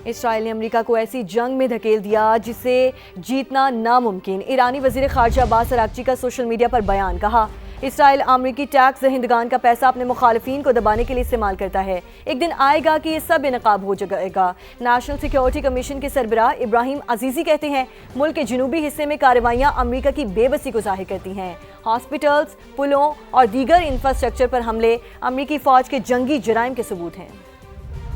اسرائیل نے امریکہ کو ایسی جنگ میں دھکیل دیا جسے جیتنا ناممکن۔ ایرانی وزیر خارجہ عباس اراغچی کا سوشل میڈیا پر بیان، کہا اسرائیل امریکی ٹیکس دہندگان کا پیسہ اپنے مخالفین کو دبانے کے لیے استعمال کرتا ہے، ایک دن آئے گا کہ یہ سب بے نقاب ہو جائے گا۔ نیشنل سیکیورٹی کمیشن کے سربراہ ابراہیم عزیزی کہتے ہیں ملک کے جنوبی حصے میں کارروائیاں امریکہ کی بے بسی کو ظاہر کرتی ہیں۔ ہاسپٹلز، پلوں اور دیگر انفراسٹرکچر پر حملے امریکی فوج کے جنگی جرائم کے ثبوت ہیں۔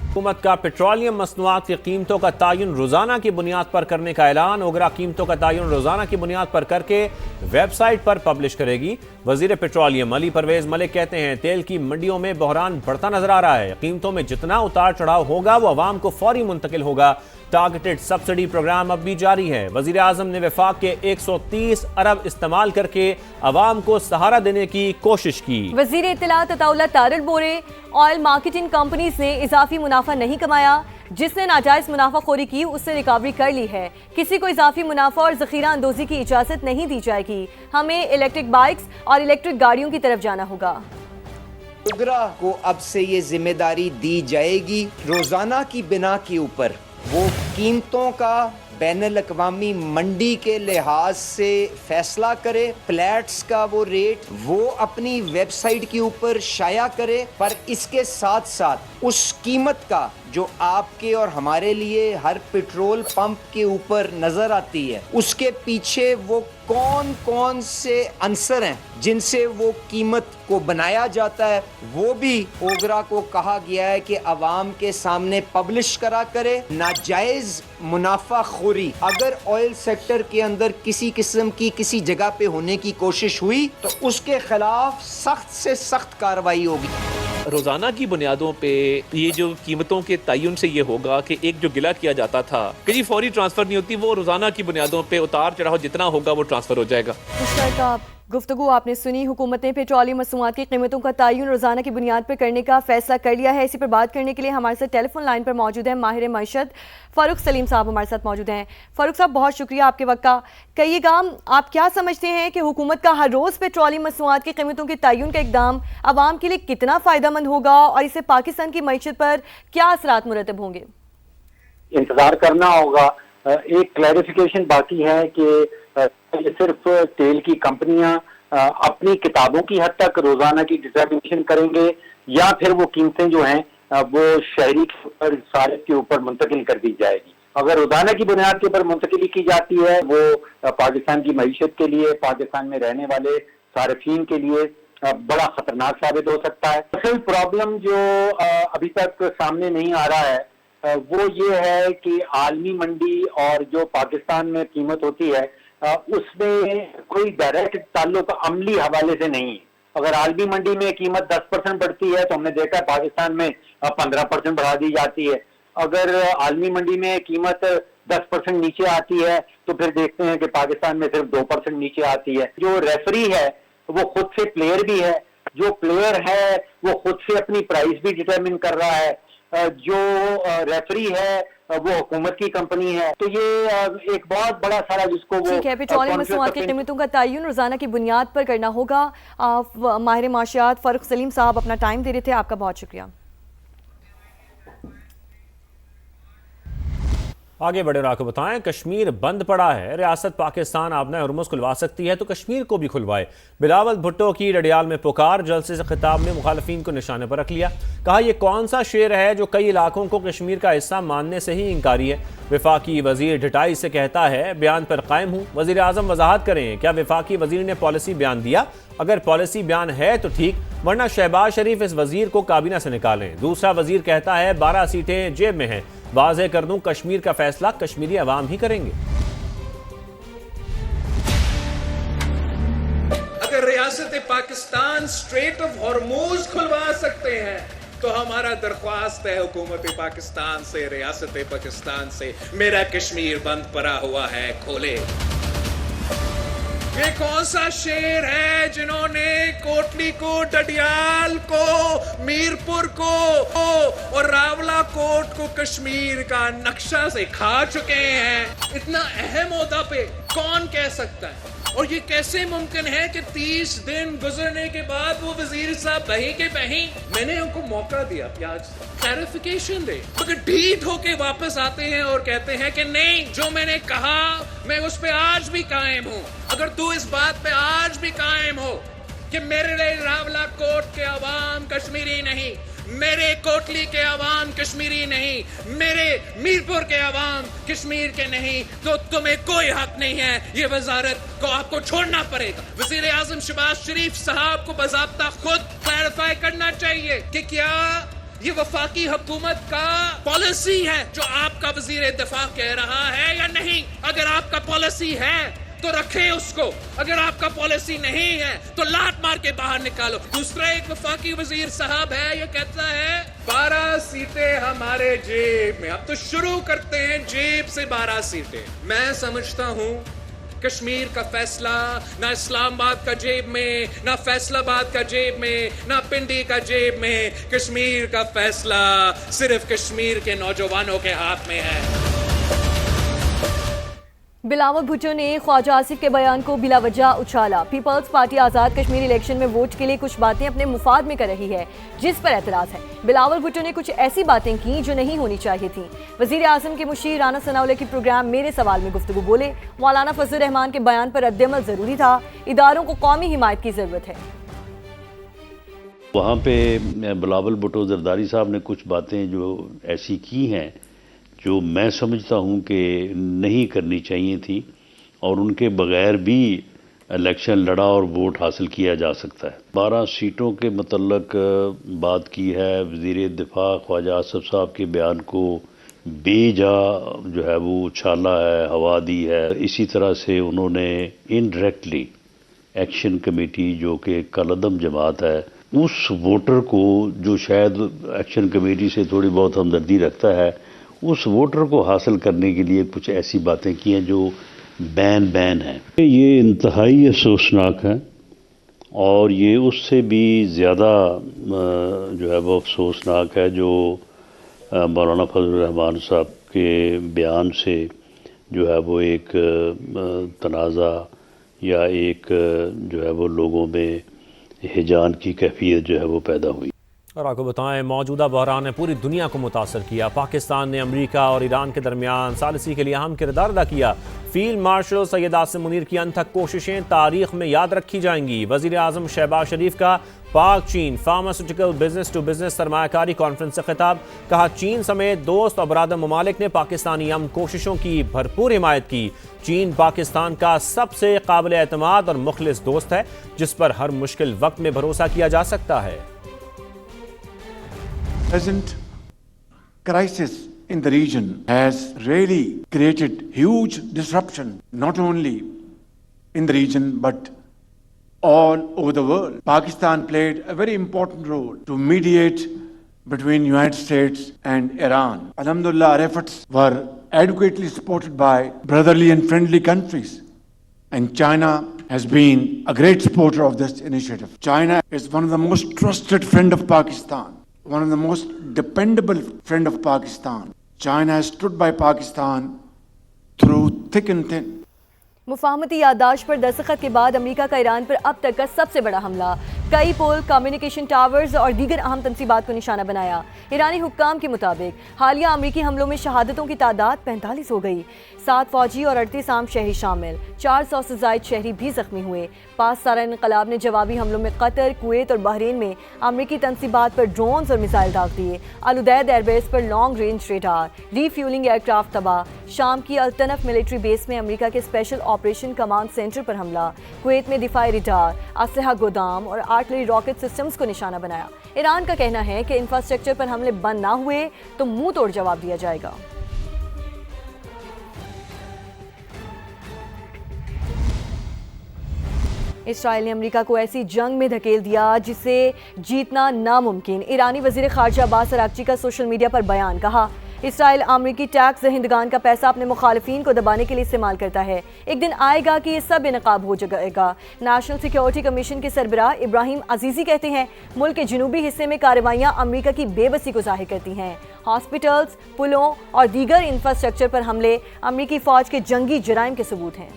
حکومت کا پیٹرولیم مصنوعات کی قیمتوں کا تعین روزانہ کی بنیاد پر کرنے کا اعلان۔ اوگرا قیمتوں کا تعین روزانہ کی بنیاد پر کر کے ویب سائٹ پر پبلش کرے گی۔ وزیر پیٹرولیم علی پرویز ملک کہتے ہیں تیل کی منڈیوں میں بحران بڑھتا نظر آ رہا ہے، قیمتوں میں جتنا اتار چڑھاؤ ہوگا وہ عوام کو فوری منتقل ہوگا۔ ٹارگیٹڈ سبسڈی پروگرام اب بھی جاری ہے۔ وزیر اعظم نے وفاق کے 130 ارب استعمال کر کے عوام کو سہارا دینے کی کوشش کی۔ وزیر اطلاعات عطا اللہ تارڑ بورے آئل مارکیٹنگ کمپنیز نے اضافی منافع نہیں کمایا، جس نے ناجائز منافع خوری کی اس سے ریکوری کر لی ہے، کسی کو اضافی منافع اور ذخیرہ اندوزی کی اجازت نہیں دی جائے گی، ہمیں الیکٹرک بائکس اور الیکٹرک گاڑیوں کی طرف جانا ہوگا۔ اوگرا کو اب سے یہ ذمہ داری دی جائے گی روزانہ کی بنا کے اوپر وہ قیمتوں کا بین الاقوامی منڈی کے لحاظ سے فیصلہ کرے، فلیٹس کا وہ ریٹ وہ اپنی ویب سائٹ کے اوپر شائع کرے، پر اس کے ساتھ ساتھ اس قیمت کا جو آپ کے اور ہمارے لیے ہر پیٹرول پمپ کے اوپر نظر آتی ہے، اس کے پیچھے وہ کون کون سے عنصر ہیں جن سے وہ قیمت کو بنایا جاتا ہے، وہ بھی اوگرا کو کہا گیا ہے کہ عوام کے سامنے پبلش کرا کرے۔ ناجائز منافع خوری اگر آئل سیکٹر کے اندر کسی قسم کی کسی جگہ پہ ہونے کی کوشش ہوئی تو اس کے خلاف سخت سے سخت کارروائی ہوگی۔ روزانہ کی بنیادوں پہ یہ جو قیمتوں کے تعین سے یہ ہوگا کہ ایک جو گلا کیا جاتا تھا کہ جی فوری ٹرانسفر نہیں ہوتی، وہ روزانہ کی بنیادوں پہ اتار چڑھاؤ جتنا ہوگا وہ ٹرانسفر ہو جائے گا۔ مشترکہ گفتگو آپ نے سنی۔ حکومت نے پیٹرولیم مصنوعات کی قیمتوں کا تعین روزانہ کی بنیاد پر کرنے کا فیصلہ کر لیا ہے۔ اسی پر بات کرنے کے لیے ہمارے ساتھ ٹیلی فون لائن پر موجود ہیں ماہر معیشت فاروق سلیم صاحب ہمارے ساتھ موجود ہیں۔ فاروق صاحب بہت شکریہ آپ کے وقت کا۔ کہیے گا آپ کیا سمجھتے ہیں کہ حکومت کا ہر روز پیٹرولیم مصنوعات کی قیمتوں کے تعین کا اقدام عوام کے لیے کتنا فائدہ مند ہوگا اور اسے پاکستان کی معیشت پر کیا اثرات مرتب ہوں گے؟ انتظار کرنا ہوگا۔ ایک کلیریفیکیشن باقی ہے کہ صرف تیل کی کمپنیاں اپنی کتابوں کی حد تک روزانہ کی ڈٹرمنیشن کریں گے یا پھر وہ قیمتیں جو ہیں وہ شہری کے اوپر صارف کے اوپر منتقل کر دی جائے گی۔ اگر روزانہ کی بنیاد کے اوپر منتقلی کی جاتی ہے وہ پاکستان کی معیشت کے لیے، پاکستان میں رہنے والے صارفین کے لیے بڑا خطرناک ثابت ہو سکتا ہے۔ اصل پرابلم جو ابھی تک سامنے نہیں آ رہا ہے وہ یہ ہے کہ عالمی منڈی اور جو پاکستان میں قیمت ہوتی ہے اس میں کوئی ڈائریکٹ تعلق عملی حوالے سے نہیں ہے۔ اگر عالمی منڈی میں قیمت 10% بڑھتی ہے تو ہم نے دیکھا ہے پاکستان میں 15% بڑھا دی جاتی ہے۔ اگر عالمی منڈی میں قیمت 10% نیچے آتی ہے تو پھر دیکھتے ہیں کہ پاکستان میں صرف 2% نیچے آتی ہے۔ جو ریفری ہے وہ خود سے پلیئر بھی ہے، جو پلیئر ہے وہ خود سے اپنی پرائز بھی ڈٹرمن کر رہا ہے، جو ریفری ہے وہ حکومت کی کمپنی ہے۔ تو یہ ایک بہت بڑا سارا جس کو وہ ٹھیک ہے، پیٹرولیم مصنوعات کی قیمتوں کا تعین روزانہ کی بنیاد پر کرنا ہوگا۔ ماہر معاشیات فاروق سلیم صاحب اپنا ٹائم دے رہے تھے، آپ کا بہت شکریہ۔ آگے بڑے اور آپ کو بتائیں کشمیر بند پڑا ہے، ریاست پاکستان آبنہ ہرمز کھلوا سکتی ہے تو کشمیر کو بھی کھلوائے۔ بلاول بھٹو کی ڈڈیال میں پکار، جلسے سے خطاب میں مخالفین کو نشانے پر رکھ لیا، کہا یہ کون سا شعر ہے جو کئی علاقوں کو کشمیر کا حصہ ماننے سے ہی انکاری ہے۔ وفاقی وزیر ڈھٹائی سے کہتا ہے بیان پر قائم ہوں۔ وزیر اعظم وضاحت کریں کیا وفاقی وزیر نے پالیسی بیان دیا؟ اگر پالیسی بیان ہے تو ٹھیک، ورنہ شہباز شریف اس وزیر کو کابینہ سے نکالیں۔ دوسرا وزیر کہتا ہے 12 سیٹیں جیب میں ہیں، واضح کر دوں کشمیر کا فیصلہ کشمیری عوام ہی کریں گے۔ اگر ریاست پاکستان اسٹریٹ آف ہرموز کھلوا سکتے ہیں تو ہمارا درخواست ہے حکومت پاکستان سے، ریاست پاکستان سے، میرا کشمیر بند پڑا ہوا ہے، کھولے۔ یہ کون سا شیر ہے جنہوں نے کوٹلی کو، ڈڈیال کو، میرپور کو اور راولا کوٹ کو کشمیر کا نقشہ سے کھا چکے ہیں؟ اتنا اہم عہدہ پہ کون کہہ سکتا ہے اور یہ کیسے ممکن ہے کہ 30 دن گزرنے کے بعد وہ وزیر صاحب بہی کے بہی؟ میں نے ان کو موقع دیا کہ آج کلیریفیکیشن دے، مگر ڈھیٹ ہو کے واپس آتے ہیں اور کہتے ہیں کہ نہیں، جو میں نے کہا میں اس پہ آج بھی قائم ہوں۔ اگر تو اس بات پہ آج بھی قائم ہو کہ میرے لیے راولہ کوٹ کے عوام کشمیری نہیں، میرے کوٹلی کے عوام کشمیری نہیں، میرے میرپور کے عوام کشمیر کے نہیں، تو تمہیں کوئی حق نہیں ہے، یہ وزارت کو آپ کو چھوڑنا پڑے گا۔ وزیر اعظم شہباز شریف صاحب کو باضابطہ خود کلیریفائی کرنا چاہیے کہ کیا یہ وفاقی حکومت کا پالیسی ہے جو آپ کا وزیر دفاع کہہ رہا ہے یا نہیں۔ اگر آپ کا پالیسی ہے تو رکھیں اس کو، اگر آپ کا پالیسی نہیں ہے تو لات مار کے باہر نکالو۔ دوسرا ایک وفاقی وزیر صاحب ہے، یہ کہتا ہے 12 سیٹیں ہمارے جیب میں۔ اب تو شروع کرتے ہیں جیب سے 12 سیٹیں۔ میں سمجھتا ہوں کشمیر کا فیصلہ نہ اسلام آباد کا جیب میں، نہ فیصل آباد کا جیب میں، نہ پنڈی کا جیب میں، کشمیر کا فیصلہ صرف کشمیر کے نوجوانوں کے ہاتھ میں ہے۔ بلاول بھٹو نے خواجہ آصف کے بیان کو بلا وجہ اچھالا۔ Peoples party Azad Kashmir election میں ووٹ کے لیے کچھ باتیں اپنے مفاد میں کر رہی ہے، جس پر اعتراض ہے۔ بلاول بھٹو نے کچھ ایسی باتیں کی جو نہیں ہونی چاہیے تھیں۔ وزیر اعظم کے مشیر رانا ثناءاللہ کی پروگرام میرے سوال میں گفتگو بولے، مولانا فضل الرحمان کے بیان پر رد عمل ضروری تھا، اداروں کو قومی حمایت کی ضرورت ہے۔ وہاں پہ بلاول بھٹو زرداری صاحب نے کچھ باتیں جو ایسی کی ہیں جو میں سمجھتا ہوں کہ نہیں کرنی چاہیے تھی، اور ان کے بغیر بھی الیکشن لڑا اور ووٹ حاصل کیا جا سکتا ہے۔ 12 سیٹوں کے متعلق بات کی ہے۔ وزیر دفاع خواجہ آصف صاحب کے بیان کو بے جا جو ہے وہ اچھالا ہے، ہوا دی ہے۔ اسی طرح سے انہوں نے انڈائریکٹلی ایکشن کمیٹی جو کہ کالعدم جماعت ہے، اس ووٹر کو جو شاید ایکشن کمیٹی سے تھوڑی بہت ہمدردی رکھتا ہے، اس ووٹر کو حاصل کرنے کے لیے کچھ ایسی باتیں کی ہیں جو بین ہیں۔ یہ انتہائی افسوسناک ہے، اور یہ اس سے بھی زیادہ جو ہے وہ افسوسناک ہے جو مولانا فضل الرحمان صاحب کے بیان سے جو ہے وہ ایک تنازع یا ایک جو ہے وہ لوگوں میں ہیجان کی کیفیت جو ہے وہ پیدا ہوئی۔ اور آپ کو بتائیں، موجودہ بحران نے پوری دنیا کو متاثر کیا۔ پاکستان نے امریکہ اور ایران کے درمیان ثالثی کے لیے اہم کردار ادا کیا۔ فیلڈ مارشل سید عاصم منیر کی انتھک کوششیں تاریخ میں یاد رکھی جائیں گی۔ وزیر اعظم شہباز شریف کا پاک چین فارماسیوٹیکل بزنس ٹو بزنس سرمایہ کاری کانفرنس سے خطاب، کہا چین سمیت دوست اور برادر ممالک نے پاکستانی امن کوششوں کی بھرپور حمایت کی۔ چین پاکستان کا سب سے قابل اعتماد اور مخلص دوست ہے، جس پر ہر مشکل وقت میں بھروسہ کیا جا سکتا ہے۔ Present crisis in the region has really created huge disruption, not only in the region but all over the world. Pakistan played a very important role to mediate between United States and Iran. Alhamdulillah, our efforts were adequately supported by brotherly and friendly countries, and China has been a great supporter of this initiative. China is one of the most trusted friend of Pakistan, one of the most dependable friend of Pakistan. China has stood by Pakistan through thick and thin. مفاہمتی یادداشت پر دستخط کے بعد امریکہ کا ایران پر اب تک کا سب سے بڑا حملہ، کئی پول، کمیونیکیشن ٹاورز اور دیگر اہم تنصیبات کو نشانہ بنایا۔ ایرانی حکام کے مطابق حالیہ امریکی حملوں میں شہادتوں کی تعداد 45 ہو گئی، 7 فوجی اور 38 عام شہری شامل، 400 سے زائد شہری بھی زخمی ہوئے۔ پاس سارہ انقلاب نے جوابی حملوں میں قطر، کویت اور بحرین میں امریکی تنصیبات پر ڈرونز اور میزائل داغ دیے۔ العدید ایئر بیس پر لانگ رینج ریڈار، ری فیولنگ ایئر کرافٹ تباہ۔ شام کی الطنف ملٹری بیس میں امریکہ کے اسپیشل آپریشن کمانڈ سینٹر پر حملہ۔ کویت میں دفاعی ریڈار، اسلحہ گودام اور آرٹلری راکٹ سسٹمز کو نشانہ بنایا۔ ایران کا کہنا ہے کہ انفراسٹرکچر پر حملے بند نہ ہوئے تو منہ توڑ جواب دیا جائے گا۔ اسرائیل نے امریکہ کو ایسی جنگ میں دھکیل دیا جسے جیتنا ناممکن۔ ایرانی وزیر خارجہ عباس اراغچی کا سوشل میڈیا پر بیان، کہا اسرائیل امریکی ٹیکس دہندگان کا پیسہ اپنے مخالفین کو دبانے کے لیے استعمال کرتا ہے، ایک دن آئے گا کہ یہ سب بے نقاب ہو جائے گا۔ نیشنل سیکیورٹی کمیشن کے سربراہ ابراہیم عزیزی کہتے ہیں ملک کے جنوبی حصے میں کارروائیاں امریکہ کی بے بسی کو ظاہر کرتی ہیں۔ ہاسپٹلز، پلوں اور دیگر انفراسٹرکچر پر حملے امریکی فوج کے جنگی جرائم کے ثبوت ہیں۔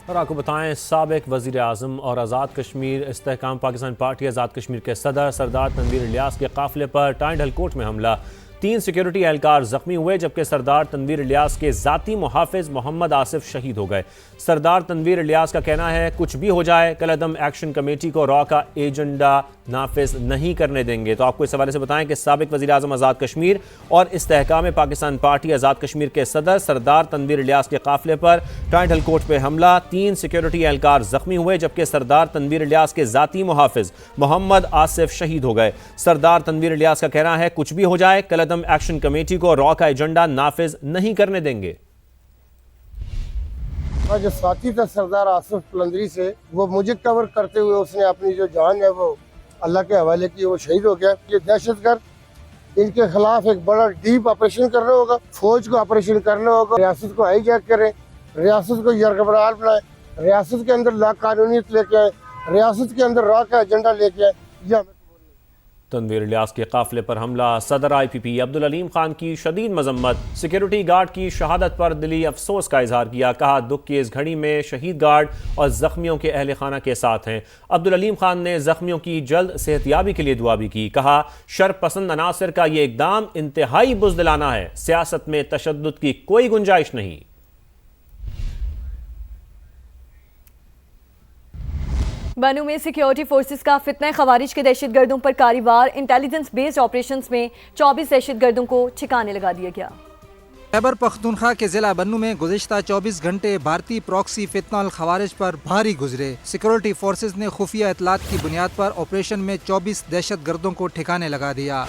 اور آپ کو بتائیں سابق وزیر اعظم اور آزاد کشمیر استحکام پاکستان پارٹی آزاد کشمیر کے صدر سردار تنویر الیاس کے قافلے پر ٹائنڈ ہلکوٹ میں حملہ، 3 سیکیورٹی اہلکار زخمی ہوئے جبکہ سردار تنویر الیاس کے ذاتی محافظ محمد آصف شہید ہو گئے۔ سردار تنویر الیاس کا کہنا ہے کچھ بھی ہو جائے کالعدم ایکشن کمیٹی کو را کا ایجنڈا نافذ نہیں کرنے دیں گے۔ تو آپ کو اس حوالے سے بتائیں کہ سابق وزیر اعظم آزاد کشمیر اور استحکام پاکستان پارٹی آزاد کشمیر کے صدر سردار تنویر الیاس کے قافلے پر ٹائنڈ ہلکوٹ پہ حملہ، 3 سیکیورٹی اہلکار زخمی ہوئے جبکہ سردار تنویر الیاس کے ذاتی محافظ محمد آصف شہید ہو گئے۔ سردار تنویر الیاس کا کہنا ہے کچھ بھی ہو جائے کالعدم ایکشن کمیٹی کو را کا ایجنڈا نافذ نہیں کرنے دیں گے۔ جو ساتھی تھا سردار آصف قلندری سے، وہ مجھے کور کرتے ہوئے اس نے اپنی جو جان ہے وہ اللہ کے حوالے کی، وہ شہید ہو گیا۔ یہ دہشت گرد، ان کے خلاف ایک بڑا ڈیپ آپریشن کرنا ہوگا، فوج کو آپریشن کرنا ہوگا، ریاست کو ہائی جیک کریں، ریاست کو یرغمال بنائیں، ریاست کے اندر لا قانونیت لے کے آئیں، ریاست کے اندر را کا ایجنڈا لے کے آئیں۔ یہ ہمیں تنویر الیاس کے قافلے پر حملہ، صدر آئی پی پی عبدالعلیم خان کی شدید مذمت، سیکیورٹی گارڈ کی شہادت پر دلی افسوس کا اظہار کیا، کہا دکھ کی اس گھڑی میں شہید گارڈ اور زخمیوں کے اہل خانہ کے ساتھ ہیں۔ عبدالعلیم خان نے زخمیوں کی جلد صحتیابی کے لیے دعا بھی کی، کہا شر پسند عناصر کا یہ اقدام انتہائی بزدلانہ ہے، سیاست میں تشدد کی کوئی گنجائش نہیں۔ بنو میں سیکیورٹی فورسز کا فتنہ خوارج کے دہشت گردوں پر کاری وار، انٹیلیجنس بیسڈ آپریشنز میں 24 دہشت گردوں کو ٹھکانے لگا دیا گیا۔ خیبر پختونخوا کے ضلع بنو میں گزشتہ 24 گھنٹے بھارتی پراکسی فتنہ الخوارج پر بھاری گزرے۔ سیکیورٹی فورسز نے خفیہ اطلاعات کی بنیاد پر آپریشن میں 24 دہشت گردوں کو ٹھکانے لگا دیا۔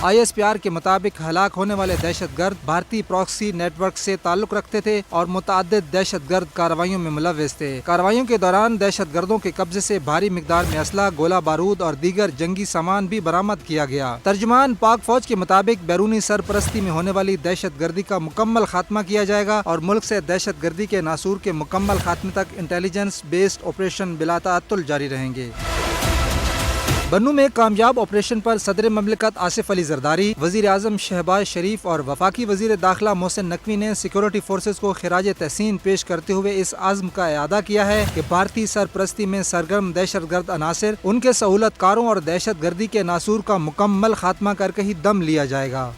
آئی ایس پی آر کے مطابق ہلاک ہونے والے دہشت گرد بھارتی پراکسی نیٹ ورک سے تعلق رکھتے تھے اور متعدد دہشت گرد کارروائیوں میں ملوث تھے۔ کارروائیوں کے دوران دہشت گردوں کے قبضے سے بھاری مقدار میں اسلحہ، گولہ بارود اور دیگر جنگی سامان بھی برآمد کیا گیا۔ ترجمان پاک فوج کے مطابق بیرونی سرپرستی میں ہونے والی دہشت گردی کا مکمل خاتمہ کیا جائے گا اور ملک سے دہشت گردی کے ناسور کے مکمل خاتمے تک انٹیلیجنس بیسڈ آپریشن بلا تعطل جاری رہیں گے۔ بنو میں کامیاب آپریشن پر صدر مملکت آصف علی زرداری، وزیر اعظم شہباز شریف اور وفاقی وزیر داخلہ محسن نقوی نے سیکیورٹی فورسز کو خراج تحسین پیش کرتے ہوئے اس عزم کا اعادہ کیا ہے کہ بھارتی سرپرستی میں سرگرم دہشت گرد عناصر، ان کے سہولت کاروں اور دہشت گردی کے ناسور کا مکمل خاتمہ کر کے ہی دم لیا جائے گا۔